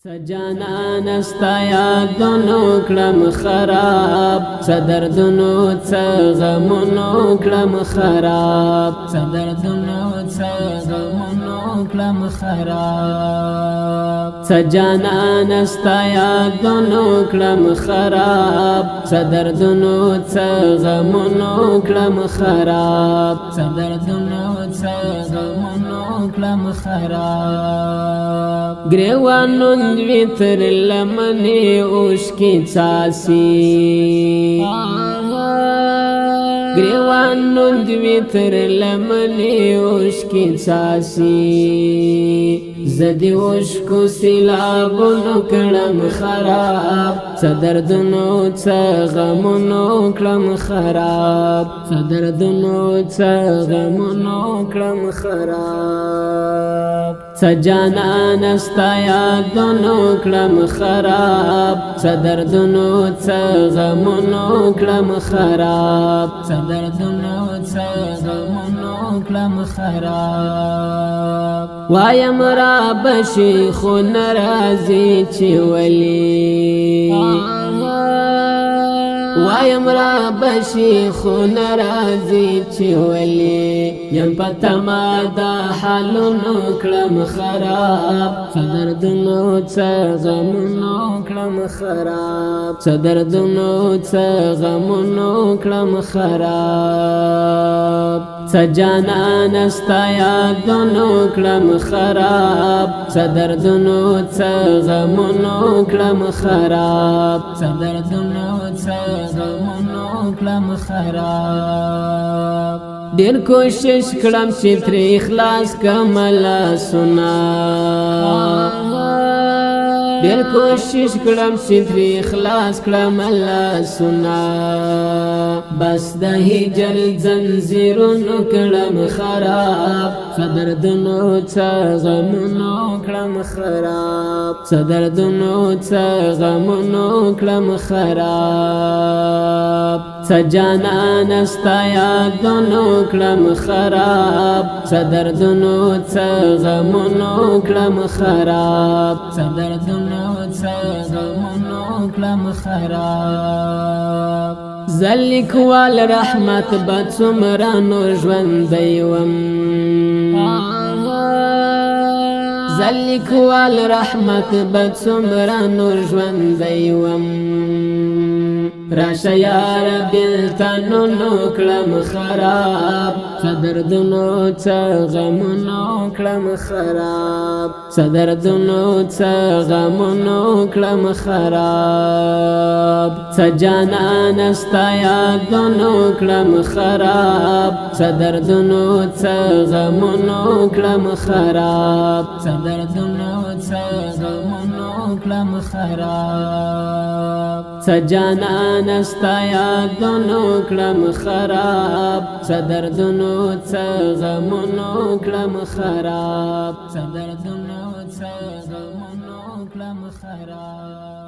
سجانا نستایا دونو کلم خراب صدردونو غمونو کلم خراب صدردونو غمونو کلم خراب سجانا نستایا دونو کلم خراب صدردونو غمونو کلم خراب صدردونو غمونو کلم خراب گریوانو ویتر لمنی اوشکی چاسی گریوان ویتر لمنی اوشکی چاسی زدی اوشکو سیلابونو کلم خراب صدردونو غمونو کلم خراب صدردونو غمونو کلم خراب سجانا نستایا دونو کلم خراب صدردونو غمونو کلم خراب صدردونو غمونو کلم خراب وایم را بشی خون رازی چی ولی وایم را بشی خون رازی چی ولی یم پتما دا حالونو کلم خراب صدردونو غمونو کلم خراب صدردونو غمونو کلم خراب سجانا نستایا دونو کلم خراب صدردونو غمونو کلم خراب صدردونو غمونو کلم خراب دیر کوشش کلم چی تری اخلاص کملا سنا دیر کوشش کلم چی تری اخلاص کملا سنا بس د هجر زنجیرونو کلم خراب صدردونو غمونو کلم خراب صدردونو غمونو کلم خراب سجانا نستایا دونو کلم خراب صدردونو غمونو کلم خراب صدردونو غمونو کلم خراب زلیک وال رحمت بد سمرانو ژوندیوم زلیک وال رحمت بد سمرانو ژوندیوم راشه یار بیلتانونو کلم خراب صدردونو غمونو کلم خراب صدردونو غمونو کلم خراب سجانا نستایا دونو کلم خراب صدردونو غمونو کلم خراب صدردونو غمونو کلم خراب سجانا نستایا دونو کلم خراب صدردونو غمونو کلم خراب صدردونو غمونو کلم خراب